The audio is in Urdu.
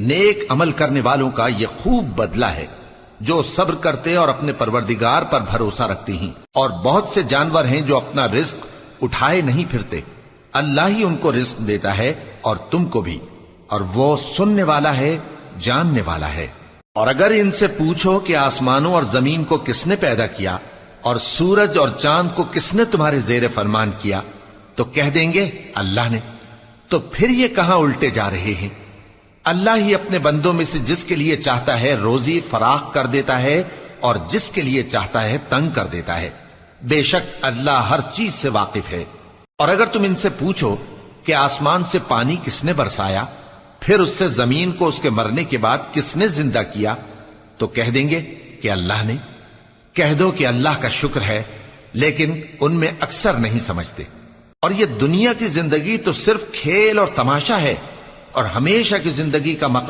نیک عمل کرنے والوں کا یہ خوب بدلہ ہے جو صبر کرتے اور اپنے پروردگار پر بھروسہ رکھتے ہیں۔ اور بہت سے جانور ہیں جو اپنا رزق اٹھائے نہیں پھرتے، اللہ ہی ان کو رزق دیتا ہے اور تم کو بھی، اور وہ سننے والا ہے، جاننے والا ہے۔ اور اگر ان سے پوچھو کہ آسمانوں اور زمین کو کس نے پیدا کیا اور سورج اور چاند کو کس نے تمہارے زیر فرمان کیا، تو کہہ دیں گے اللہ نے۔ تو پھر یہ کہاں الٹے جا رہے ہیں؟ اللہ ہی اپنے بندوں میں سے جس کے لیے چاہتا ہے روزی فراخ کر دیتا ہے اور جس کے لیے چاہتا ہے تنگ کر دیتا ہے۔ بے شک اللہ ہر چیز سے واقف ہے۔ اور اگر تم ان سے پوچھو کہ آسمان سے پانی کس نے برسایا، پھر اس سے زمین کو اس کے مرنے کے بعد کس نے زندہ کیا، تو کہہ دیں گے کہ اللہ نے۔ کہہ دو کہ اللہ کا شکر ہے، لیکن ان میں اکثر نہیں سمجھتے۔ اور یہ دنیا کی زندگی تو صرف کھیل اور تماشا ہے، اور ہمیشہ کی زندگی کا مقصد